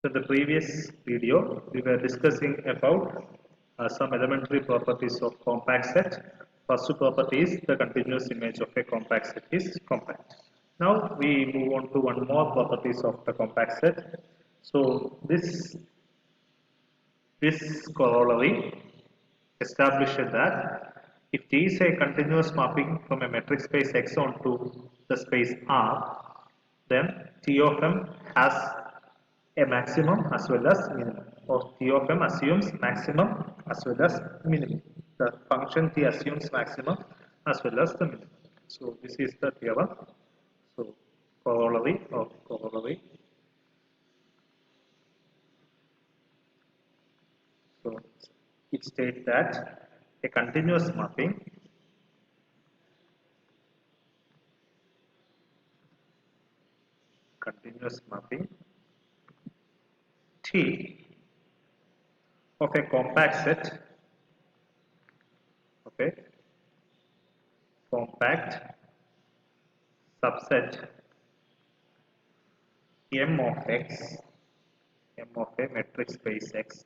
So in the previous video, we were discussing about some elementary properties of compact set. First property is the continuous image of a compact set is compact. Now we move on to one more properties of the compact set. So this corollary establishes that if T is a continuous mapping from a metric space X onto the space R, then T of M has a maximum as well as minimum, or T of M assumes maximum as well as minimum. The function T assumes maximum as well as the minimum. So this is the theorem. So corollary. So it states that a continuous mapping T of a compact set, okay, compact subset M of X, M of a metric space X,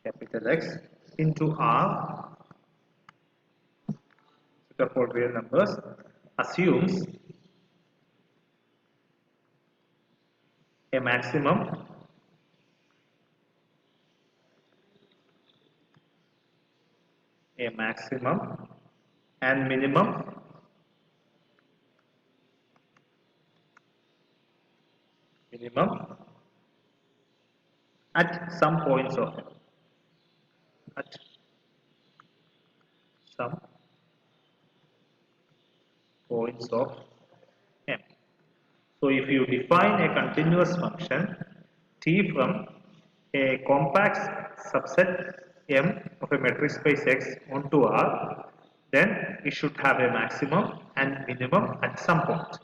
capital X into R, set of all real numbers, assumes a maximum and minimum at some points of M. At some points of M. So if you define a continuous function T from a compact subset M of a metric space X onto R, then it should have a maximum and minimum at some point.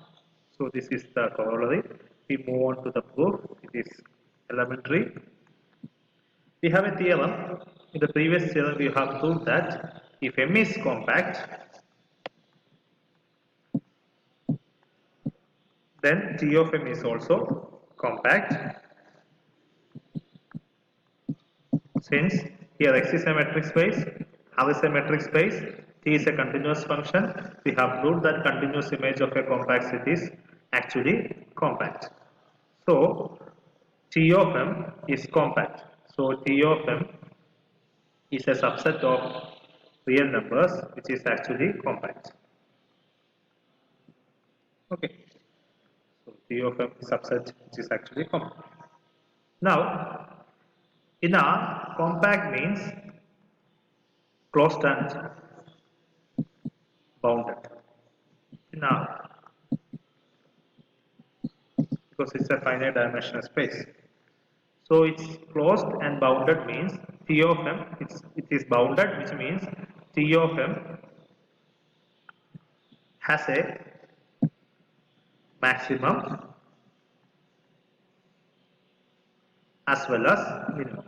So this is the corollary. We move on to the proof. It is elementary. We have a theorem. In the previous theorem, we have proved that if M is compact, then T of M is also compact. Since here X is a metric space, R is a metric space, T is a continuous function, we have proved that continuous image of a compact set is actually compact. So T of M is compact. So T of M is a subset of real numbers which is actually compact. Okay. So T of M subset which is actually compact. Now, in R, compact means closed and bounded. In R, because it's a finite dimensional space. So it's closed and bounded means T of M, it is bounded, which means T of M has a maximum as well as minimum.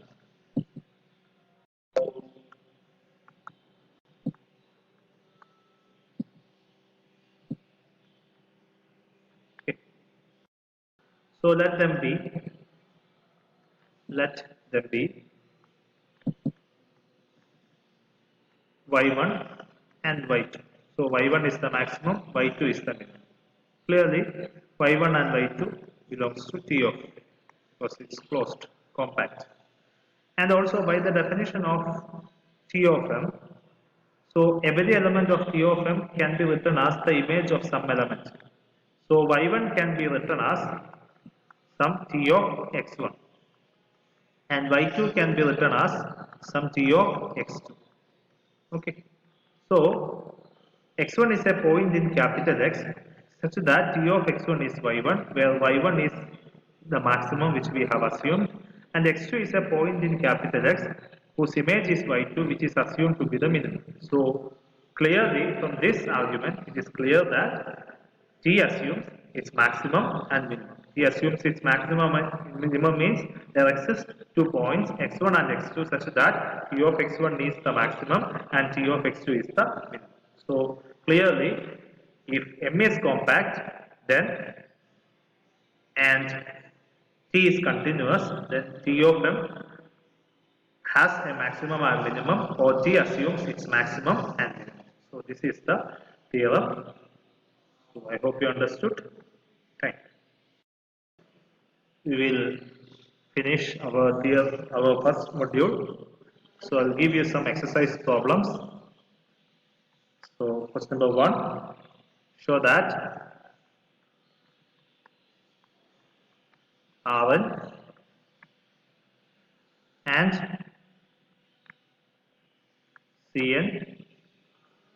Okay. So let them be y1 and y2. So y1 is the maximum, y2 is the minimum. Clearly, y1 and y2 belongs to T of M because it's closed, compact. And also by the definition of T of M, so every element of T of M can be written as the image of some element. So y1 can be written as some T of x1 and y2 can be written as some T of x2. Okay. So x1 is a point in capital X such that T of x1 is y1 where y1 is the maximum which we have assumed and x2 is a point in capital X whose image is y2 which is assumed to be the minimum. So clearly from this argument it is clear that T assumes its maximum and minimum. T assumes its maximum and minimum means there exist 2 points x1 and x2 such that T of x1 is the maximum and T of x2 is the minimum. So clearly if M is compact then and T is continuous, then T of M has a maximum and minimum, or T assumes its maximum and minimum. So this is the theorem. So I hope you understood. Thank you. We will finish our first module. So I'll give you some exercise problems. So question number 1, show that R1 and Cn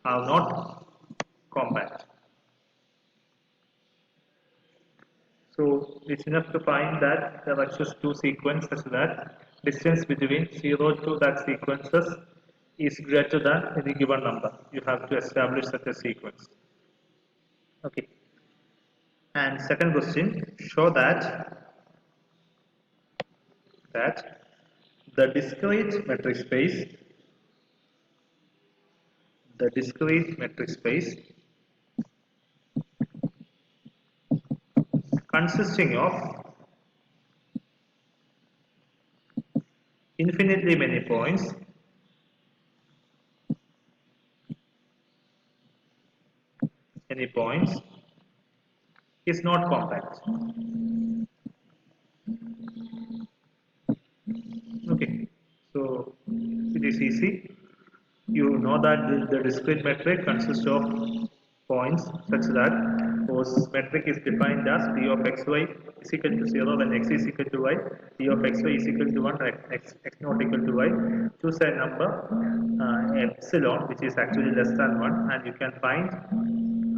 are not compact. So it's enough to find that there are just two sequences such that distance between 0 to that sequences is greater than any given number. You have to establish such a sequence. Okay. And second question, show that the discrete metric space consisting of infinitely many points is not compact. Okay, so it is easy. You know that the discrete metric consists of points such that whose metric is defined as d of xy is equal to 0 when x is equal to y, d of xy is equal to 1 when x not equal to y. Choose a number epsilon which is actually less than 1, and you can find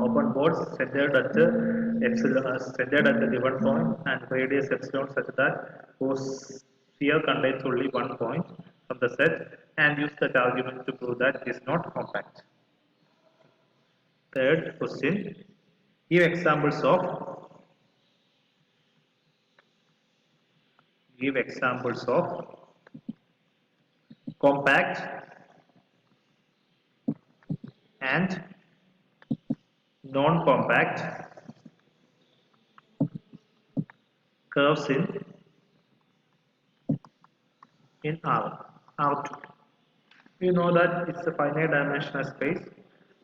open boards centered at the centered at the given point and radius epsilon such that whose sphere contains only one point from the set, and use that argument to prove that it is not compact. Third question, give examples of compact and non-compact curves in R2. You know that it's a finite dimensional space,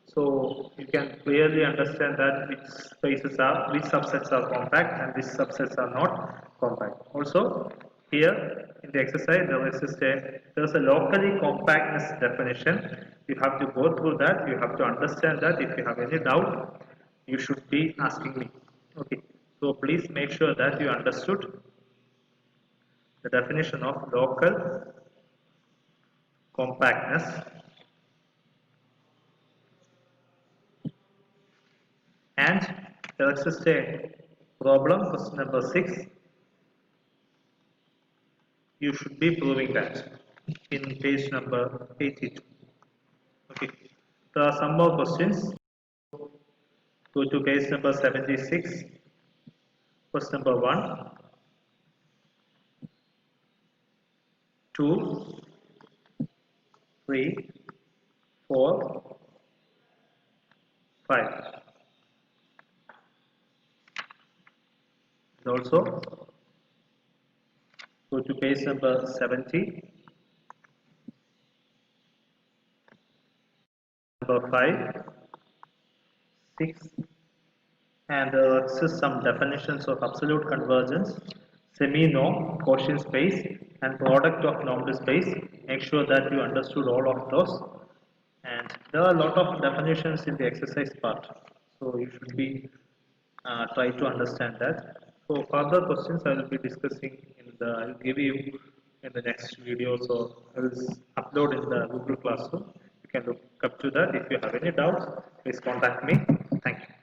so you can clearly understand that which subsets are compact and which subsets are not compact. Also, here in the exercise there is a locally compactness definition. You have to go through that. You have to understand that. If you have any doubt, you should be asking me. Okay. So please make sure that you understood the definition of local compactness. And there exists a problem, question number 6. You should be proving that in page number 82. Okay. There are some more questions. Go to page number 76. Question number 1, 2, 3, 4, 5. And also go to page number 70. Number 5, 6, and there exist some definitions of absolute convergence, semi-norm, Gaussian space, and product of normed space. Make sure that you understood all of those. And there are a lot of definitions in the exercise part, so you should be try to understand that. So further questions I will be discussing I will give you in the next video. So I will upload in the Google Classroom. You can look up to that. If you have any doubts, please contact me. Thank you.